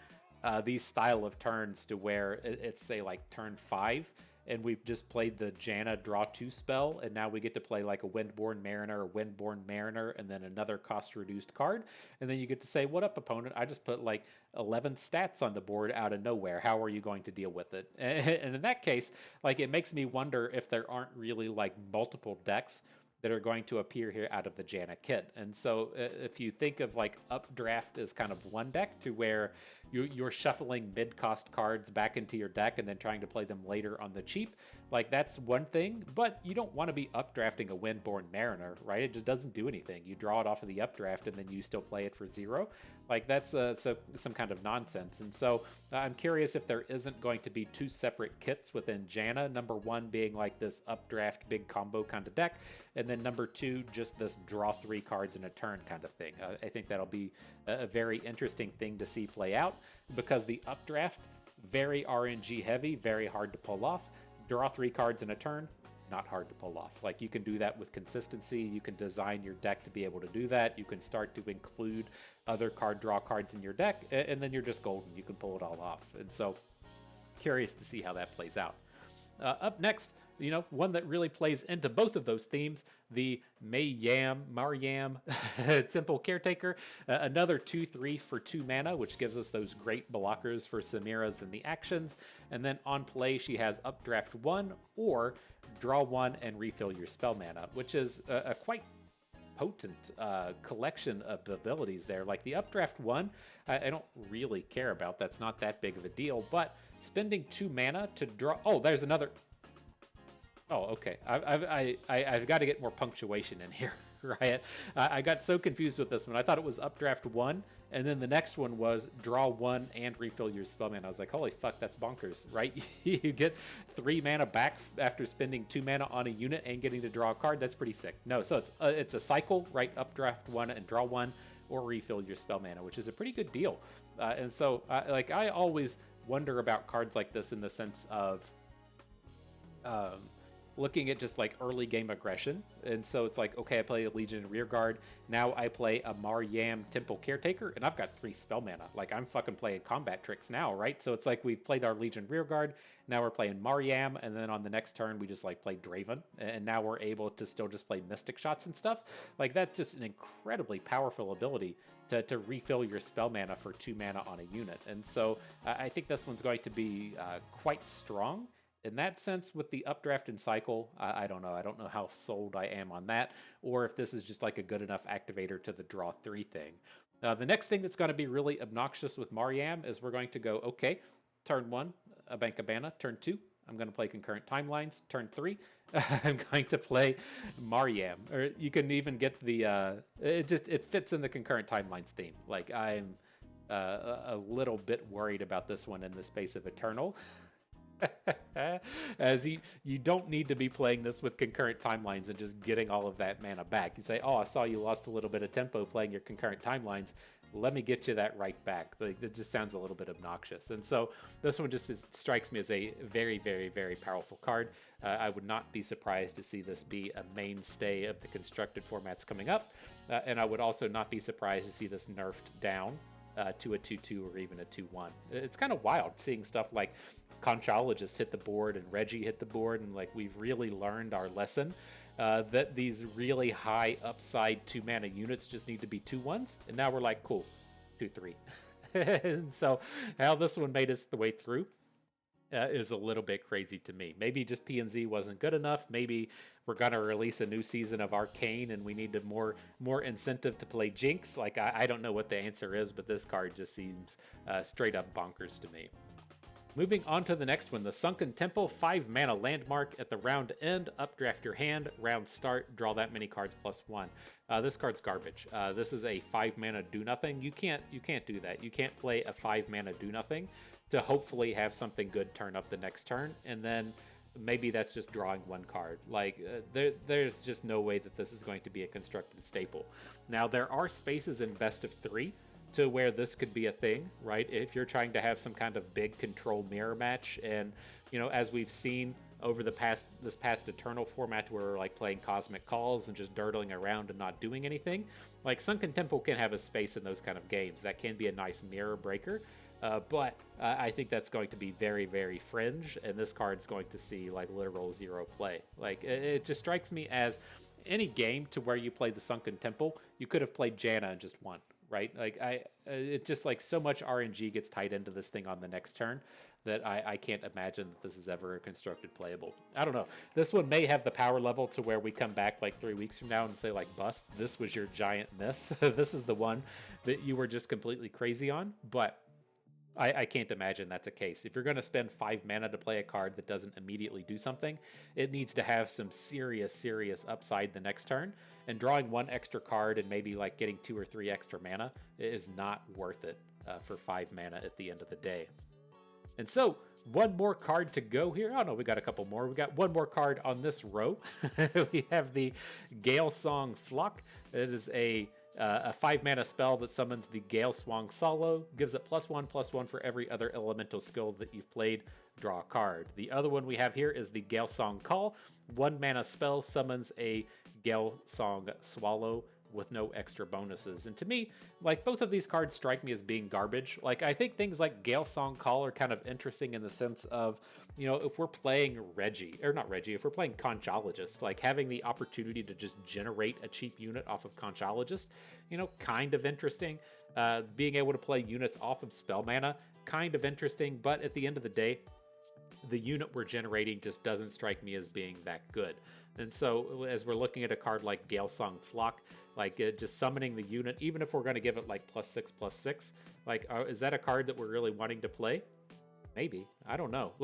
these style of turns to where it's, say, like turn 5, and we've just played the Janna draw 2 spell, and now we get to play like a Windborn Mariner, and then another cost reduced card. And then you get to say, what up, opponent? I just put like 11 stats on the board out of nowhere. How are you going to deal with it? And in that case, like, it makes me wonder if there aren't really like multiple decks that are going to appear here out of the Janna kit. And so if you think of like Updraft as kind of one deck to where you're shuffling mid-cost cards back into your deck and then trying to play them later on the cheap, like that's one thing, but you don't want to be updrafting a Windborn Mariner, right? It just doesn't do anything. You draw it off of the updraft and then you still play it for 0. Like that's some kind of nonsense. And so I'm curious if there isn't going to be 2 separate kits within Janna, number 1 being like this updraft big combo kind of deck, and then number 2 just this draw 3 cards in a turn kind of thing. I think that'll be a very interesting thing to see play out, because the updraft, very RNG heavy, very hard to pull off. Draw 3 cards in a turn, not hard to pull off. Like you can do that with consistency. You can design your deck to be able to do that. You can start to include other card draw cards in your deck, and then you're just golden. You can pull it all off. And so curious to see how that plays out. Up next, one that really plays into both of those themes, the Maryam Temple Caretaker, another 2/3 for 2 mana, which gives us those great blockers for Samiras and the actions. And then on play, she has Updraft 1 or draw 1 and refill your spell mana, which is a quite potent collection of abilities there. Like the Updraft 1, I don't really care about. That's not that big of a deal, but spending 2 mana to draw... Oh, there's another... Oh, okay. I've got to get more punctuation in here, right? I got so confused with this one. I thought it was Updraft 1, and then the next one was draw 1 and refill your spell mana. I was like, holy fuck, that's bonkers, right? You get 3 mana back after spending 2 mana on a unit and getting to draw a card. That's pretty sick. No, so it's a cycle, right? Updraft 1 and draw 1 or refill your spell mana, which is a pretty good deal. And so, I always wonder about cards like this in the sense of... looking at just like early game aggression. And so it's like, okay, I play a Legion Rearguard. Now I play a Maryam Temple Caretaker and I've got 3 spell mana. Like I'm fucking playing combat tricks now, right? So it's like we've played our Legion Rearguard. Now we're playing Maryam. And then on the next turn, we just like play Draven. And now we're able to still just play Mystic Shots and stuff. Like that's just an incredibly powerful ability to refill your spell mana for 2 mana on a unit. And so I think this one's going to be quite strong. In that sense, with the Updraft and Cycle, I don't know. I don't know how sold I am on that, or if this is just like a good enough activator to the draw 3 thing. The next thing that's going to be really obnoxious with Maryam is we're going to go, okay, turn 1, a Bank of Mana. Turn 2, I'm going to play Concurrent Timelines. Turn 3, I'm going to play Maryam. Or you can even get the, it fits in the Concurrent Timelines theme. Like I'm a little bit worried about this one in the space of Eternal. As you don't need to be playing this with concurrent timelines and just getting all of that mana back. You say, oh, I saw you lost a little bit of tempo playing your concurrent timelines. Let me get you that right back. Like, that just sounds a little bit obnoxious. And so this one just strikes me as a very, very, very powerful card. I would not be surprised to see this be a mainstay of the constructed formats coming up. And I would also not be surprised to see this nerfed down to a 2/2 or even a 2/1. It's kind of wild seeing stuff like Conchologist hit the board and Reggie hit the board, and like we've really learned our lesson that these really high upside 2 mana units just need to be 2/1s, and now we're like, cool, 2/3. And so how this one made us the way through is a little bit crazy to me. Maybe just PNZ wasn't good enough. Maybe we're gonna release a new season of Arcane and we need more incentive to play Jinx. Like I don't know what the answer is, but this card just seems straight up bonkers to me. Moving on to the next one, the Sunken Temple, 5 mana landmark. At the round end, updraft your hand, round start, draw that many cards +1. This card's garbage. This is a 5 mana do nothing. You can't do that. You can't play a 5 mana do nothing to hopefully have something good turn up the next turn, and then maybe that's just drawing 1 card. Like there's just no way that this is going to be a constructed staple. Now there are spaces in best of 3 to where this could be a thing, right? If you're trying to have some kind of big control mirror match, and as we've seen over this past Eternal format, where we're like playing Cosmic Calls and just dirtling around and not doing anything, like Sunken Temple can have a space in those kind of games. That can be a nice mirror breaker, but I think that's going to be very, very fringe, and this card's going to see like literal 0 play. Like it just strikes me as any game to where you play the Sunken Temple, you could have played Janna and just won, right? Like it just like so much RNG gets tied into this thing on the next turn that I can't imagine that this is ever constructed playable. I don't know. This one may have the power level to where we come back like 3 weeks from now and say like, Bust, this was your giant miss. This is the one that you were just completely crazy on. But I can't imagine that's a case. If you're going to spend 5 mana to play a card that doesn't immediately do something, it needs to have some serious upside the next turn. And drawing 1 extra card and maybe like getting 2 or 3 extra mana is not worth it for 5 mana at the end of the day. And so, one more card to go here. Oh no, we got a couple more. We got one more card on this row. We have the Gale Song Flock. It is a 5 mana spell that summons the Gale Song Solo, gives it +1/+1 for every other elemental skill that you've played. Draw a card. The other one we have here is the Gale Song Call. 1 mana spell summons a Gale Song Swallow with no extra bonuses. And to me, like, both of these cards strike me as being garbage. Like, I think things like Gale Song Call are kind of interesting in the sense of, you know, if we're playing if we're playing Conchologist, like having the opportunity to just generate a cheap unit off of Conchologist, you know, kind of interesting. Being able to play units off of spell mana, kind of interesting. But at the end of the day, the unit we're generating just doesn't strike me as being that good. And so as we're looking at a card like Gale Song Flock, like just summoning the unit, even if we're going to give it like +6/+6, like is that a card that we're really wanting to play? Maybe. I don't know.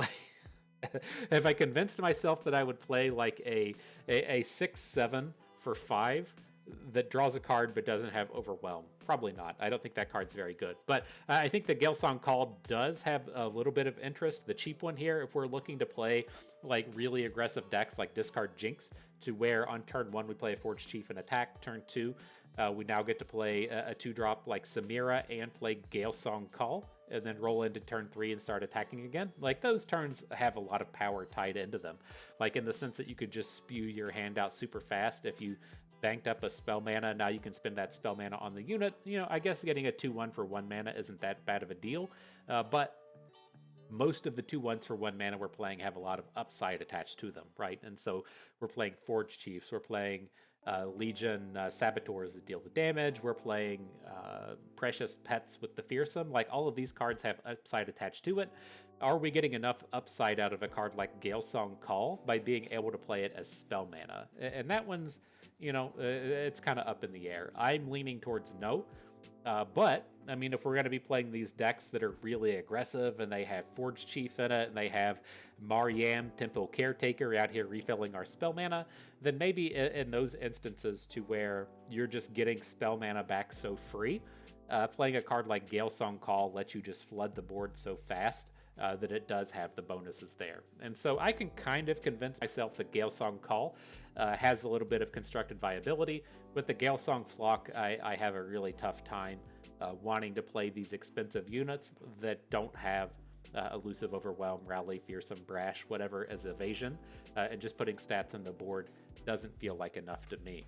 If I convinced myself that I would play like a 6/7 for 5 that draws a card but doesn't have Overwhelm, probably not. I don't think that card's very good. But I think the Gale Song Call does have a little bit of interest. The cheap one here, if we're looking to play like really aggressive decks like discard Jinx, to where on turn 1 we play a Forge Chief and attack, turn 2 we now get to play a 2-drop like Samira and play Gale Song Call, and then roll into turn 3 and start attacking again. Like, those turns have a lot of power tied into them, like in the sense that you could just spew your hand out super fast. If you banked up a spell mana, now you can spend that spell mana on the unit. You know, I guess getting a 2/1 for 1 mana isn't that bad of a deal, but most of the 2/1s for 1 mana we're playing have a lot of upside attached to them, right? And so we're playing Forge Chiefs, we're playing Legion Saboteurs that deal the damage, we're playing Precious Pets with the Fearsome. Like, all of these cards have upside attached to it. Are we getting enough upside out of a card like Gale Song Call by being able to play it as spell mana? And that one's, you know, it's kind of up in the air. I'm leaning towards no. But, I mean, if we're going to be playing these decks that are really aggressive and they have Forge Chief in it and they have Mariam, Temple Caretaker out here refilling our spell mana, then maybe in those instances to where you're just getting spell mana back so free, playing a card like Gale Song Call lets you just flood the board so fast that it does have the bonuses there. And so I can kind of convince myself that Gale Song Call has a little bit of constructed viability. With the Gale Song Flock, I have a really tough time wanting to play these expensive units that don't have Elusive Overwhelm, Rally, Fearsome, Brash, whatever as evasion, and just putting stats on the board doesn't feel like enough to me.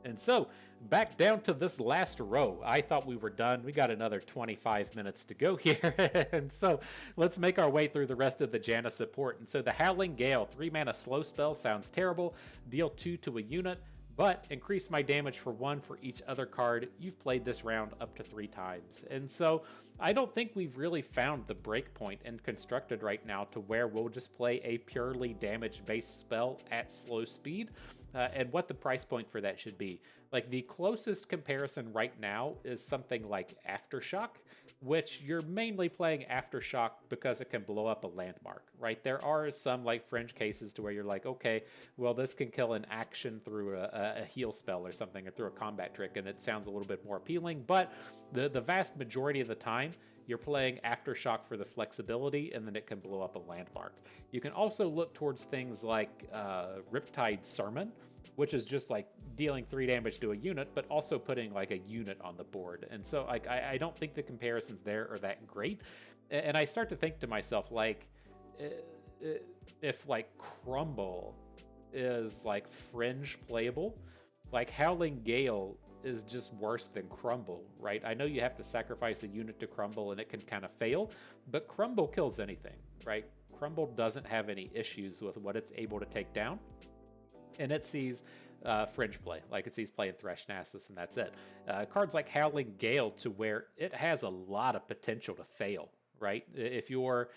And so, back down to this last row. I thought we were done. We got another 25 minutes to go here. And so, let's make our way through the rest of the Janna support. And so, the Howling Gale, 3 mana slow spell, sounds terrible. Deal 2 to a unit, but increase my damage for 1 for each other card you've played this round up to 3 times. And so, I don't think we've really found the breakpoint and constructed right now to where we'll just play a purely damage-based spell at slow speed. And what the price point for that should be. Like, the closest comparison right now is something like Aftershock, which you're mainly playing Aftershock because it can blow up a landmark, right? There are some like fringe cases to where you're like, okay, well, this can kill an action through a heal spell or something, or through a combat trick, and it sounds a little bit more appealing. But the vast majority of the time, you're playing Aftershock for the flexibility, and then it can blow up a landmark. You can also look towards things like Riptide Sermon, which is just like dealing 3 damage to a unit, but also putting like a unit on the board. And so like I don't think the comparisons there are that great. And I start to think to myself, like, if like Crumble is like fringe playable, like Howling Gale is just worse than Crumble, right? I know you have to sacrifice a unit to Crumble and it can kind of fail, but Crumble kills anything, right? Crumble doesn't have any issues with what it's able to take down. And it sees fringe play. Like it's he's playing Thresh Nasus and that's it. Cards like Howling Gale to where it has a lot of potential to fail, right? If you're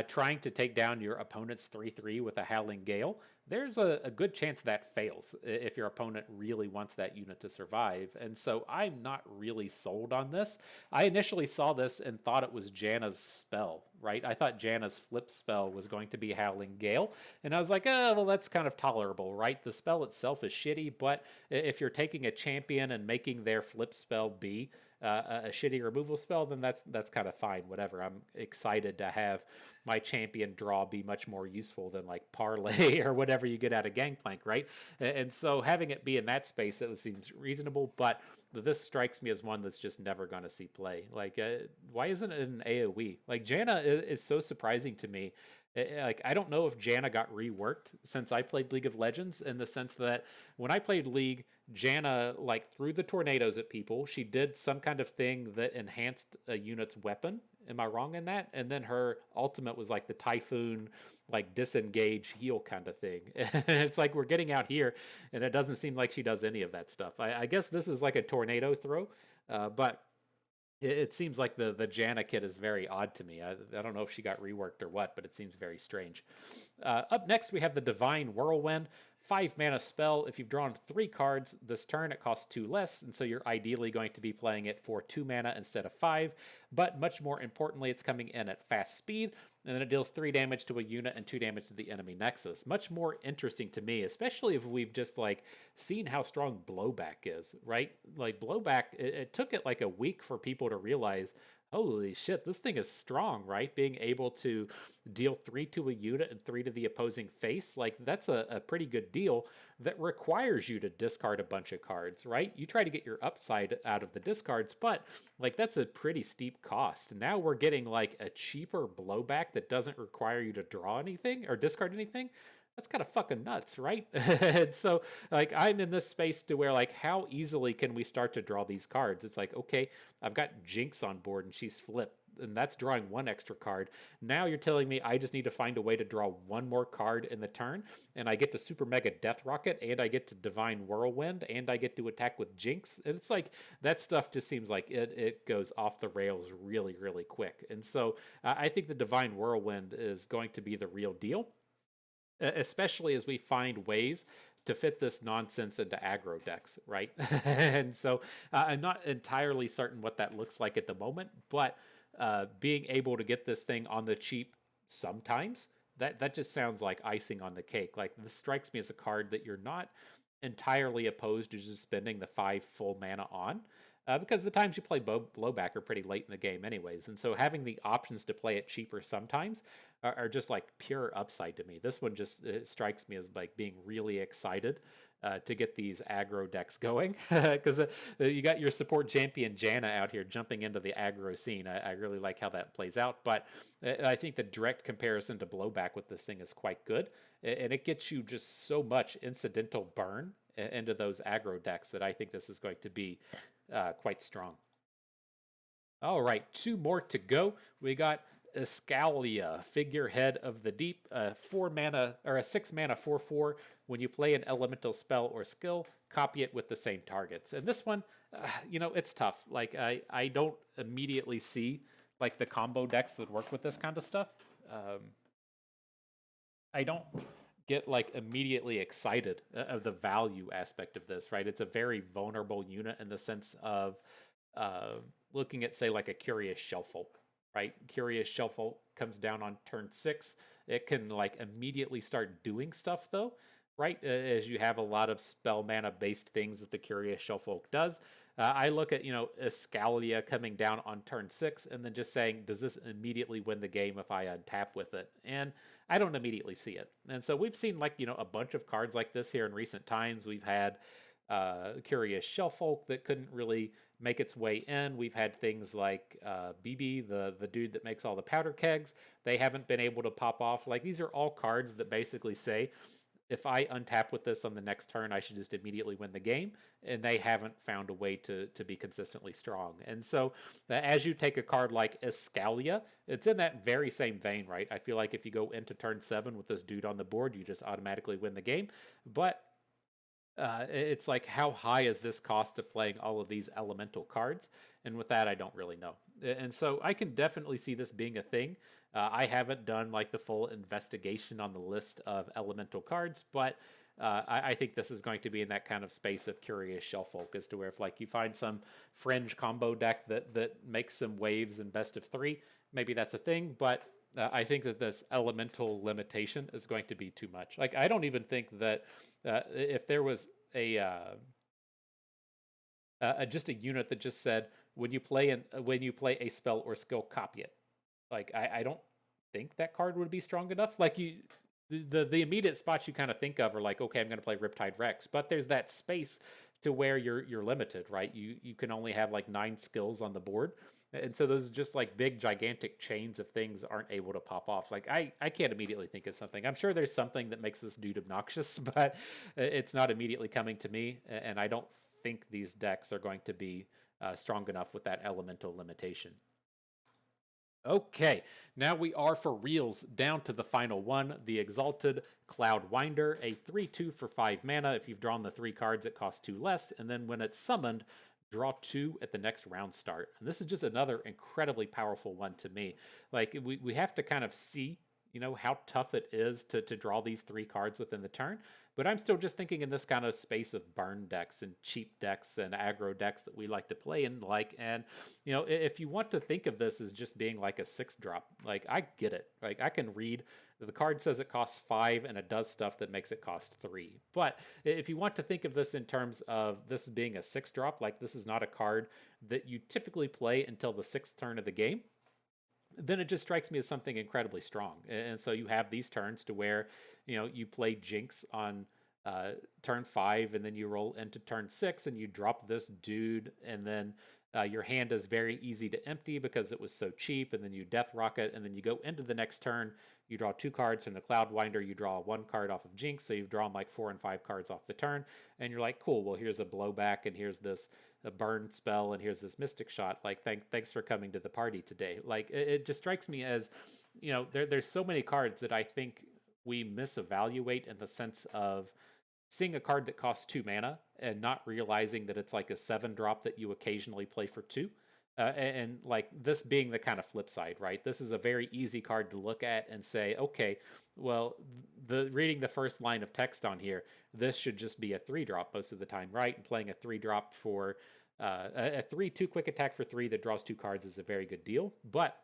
trying to take down your opponent's 3-3 with a Howling Gale, there's a good chance that fails if your opponent really wants that unit to survive. And so I'm not really sold on this. I initially saw this and thought it was Janna's spell, right? I thought Janna's flip spell was going to be Howling Gale. And I was like, oh, well, that's kind of tolerable, right? The spell itself is shitty, but if you're taking a champion and making their flip spell be a shitty removal spell, then that's kind of fine. Whatever. I'm excited to have my champion draw be much more useful than like parlay or whatever you get out of Gangplank, right? And so having it be in that space, it seems reasonable, but this strikes me as one that's just never going to see play. Like, why isn't it an AoE? Like, Janna is so surprising to me. Like, I don't know if Janna got reworked since I played League of Legends, in the sense that when I played League, Janna like threw the tornadoes at people. She did some kind of thing that enhanced a unit's weapon. Am I wrong in that? And then her ultimate was like the Typhoon, like disengage heal kind of thing. And it's like we're getting out here, and it doesn't seem like she does any of that stuff. I guess this is like a tornado throw, but it seems like the Janna kit is very odd to me. I don't know if she got reworked or what, but it seems very strange. Up next, we have the Divine Whirlwind. 5 mana spell. If you've drawn 3 cards this turn, it costs 2 less, and so you're ideally going to be playing it for 2 mana instead of 5. But much more importantly, it's coming in at fast speed, and then it deals 3 damage to a unit and 2 damage to the enemy nexus. Much more interesting to me, especially if we've just like seen how strong blowback is, right? Like blowback, it took it like a week for people to realize, holy shit, this thing is strong, right? Being able to deal 3 to a unit and 3 to the opposing face, like that's a pretty good deal that requires you to discard a bunch of cards, right? You try to get your upside out of the discards, but like that's a pretty steep cost. Now we're getting like a cheaper blowback that doesn't require you to draw anything or discard anything. That's kind of fucking nuts, right? And so like I'm in this space to where like how easily can we start to draw these cards? It's like, okay, I've got Jinx on board and she's flipped, and that's drawing 1 extra card. Now you're telling me I just need to find a way to draw 1 more card in the turn, and I get to Super Mega Death Rocket, and I get to Divine Whirlwind, and I get to attack with Jinx. And it's like that stuff just seems like it goes off the rails really, really quick. And so I think the Divine Whirlwind is going to be the real deal, especially as we find ways to fit this nonsense into aggro decks, right? And so I'm not entirely certain what that looks like at the moment, but being able to get this thing on the cheap sometimes, that just sounds like icing on the cake. Like this strikes me as a card that you're not entirely opposed to just spending the 5 full mana on. Because the times you play blowback are pretty late in the game anyways. And so having the options to play it cheaper sometimes are just like pure upside to me. This one just strikes me as like being really excited to get these aggro decks going. Because you got your support champion Janna out here jumping into the aggro scene. I really like how that plays out. But I think the direct comparison to blowback with this thing is quite good. And it gets you just so much incidental burn into those aggro decks that I think this is going to be quite strong. All right, 2 more to go. We got Escalia, Figurehead of the Deep, 4 mana or a 6 mana 4/4. When you play an elemental spell or skill, copy it with the same targets. And this one, it's tough. Like I don't immediately see like the combo decks that work with this kind of stuff. I don't get like immediately excited of the value aspect of this, right? It's a very vulnerable unit in the sense of looking at, say, like a Curious Shelfolk, right? Curious Shelfolk comes down on turn 6. It can like immediately start doing stuff though, right? As you have a lot of spell mana based things that the Curious Shelfolk does. I look at, Escalia coming down on turn 6 and then just saying, does this immediately win the game if I untap with it? And I don't immediately see it. And so we've seen like, a bunch of cards like this here in recent times. We've had Curious Shelfolk that couldn't really make its way in. We've had things like BB, the dude that makes all the powder kegs. They haven't been able to pop off. Like these are all cards that basically say, if I untap with this on the next turn, I should just immediately win the game. And they haven't found a way to be consistently strong. And so as you take a card like Escalia, it's in that very same vein, right? I feel like if you go into turn 7 with this dude on the board, you just automatically win the game. But It's like, how high is this cost of playing all of these elemental cards? And with that, I don't really know. And so I can definitely see this being a thing. I haven't done like the full investigation on the list of elemental cards, but I think this is going to be in that kind of space of curious shelf folk, as to where if like you find some fringe combo deck that makes some waves in best of three, maybe that's a thing. But I think that this elemental limitation is going to be too much. Like, I don't even think that if there was just a unit that just said when you play a spell or skill, copy it. Like, I don't think that card would be strong enough. Like, the immediate spots you kind of think of are like, okay, I'm going to play Riptide Rex, but there's that space to where you're limited, right? You can only have like 9 skills on the board. And so those just like big gigantic chains of things aren't able to pop off. Like, I can't immediately think of something. I'm sure there's something that makes this dude obnoxious, but it's not immediately coming to me. And I don't think these decks are going to be strong enough with that elemental limitation. Okay, now we are for reals down to the final one, the Exalted Cloudwinder, a 3/2 for 5 mana. If you've drawn the 3 cards, it costs 2 less, and then when it's summoned, draw 2 at the next round start. And this is just another incredibly powerful one to me. Like, we have to kind of see, how tough it is to draw these 3 cards within the turn. But I'm still just thinking in this kind of space of burn decks and cheap decks and aggro decks that we like to play in. And if you want to think of this as just being like a 6-drop, like, I get it. Like, I can read the card says it costs 5 and it does stuff that makes it cost 3. But if you want to think of this in terms of this being a 6-drop, like, this is not a card that you typically play until the 6th turn of the game, then it just strikes me as something incredibly strong. And so you have these turns to where, you play Jinx on turn 5, and then you roll into turn 6 and you drop this dude, and then your hand is very easy to empty because it was so cheap, and then you Death Rocket, and then you go into the next turn, you draw 2 cards from the Cloudwinder, you draw 1 card off of Jinx, so you've drawn like 4 and 5 cards off the turn, and you're like, cool, well, here's a blowback, and here's this a burn spell, and here's this Mystic Shot. Like, thanks for coming to the party today. Like, it just strikes me as, there's so many cards that I think we misevaluate in the sense of seeing a card that costs 2 mana and not realizing that it's like a 7-drop that you occasionally play for 2. And like, this being the kind of flip side, right? This is a very easy card to look at and say, okay, well, reading the first line of text on here, this should just be a 3-drop most of the time, right? And playing a 3-drop for a 3/2 quick attack for 3 that draws 2 cards is a very good deal. But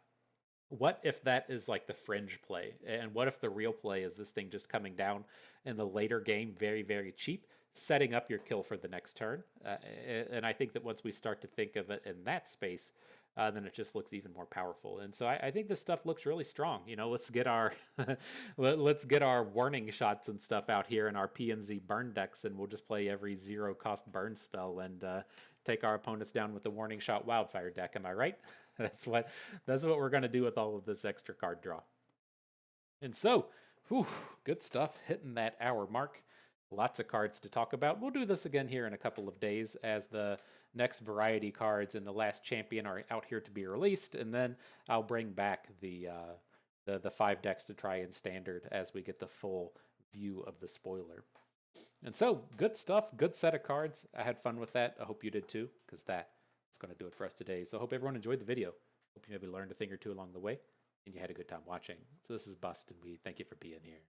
what if that is like the fringe play? And what if the real play is this thing just coming down in the later game very, very cheap, setting up your kill for the next turn? And I think that once we start to think of it in that space, then it just looks even more powerful. And so I think this stuff looks really strong. Let's get our let's get our warning shots and stuff out here in our PNZ burn decks, and we'll just play every 0-cost burn spell and take our opponents down with the warning shot wildfire deck. Am I right? that's what we're gonna do with all of this extra card draw. And so, good stuff, hitting that hour mark. Lots of cards to talk about. We'll do this again here in a couple of days as the next variety cards and the last champion are out here to be released, and then I'll bring back the 5 decks to try in standard as we get the full view of the spoiler. And so, good stuff, good set of cards. I had fun with that. I hope you did too, because that is going to do it for us today. So I hope everyone enjoyed the video. Hope you maybe learned a thing or two along the way, and you had a good time watching. So this is Bust, and we thank you for being here.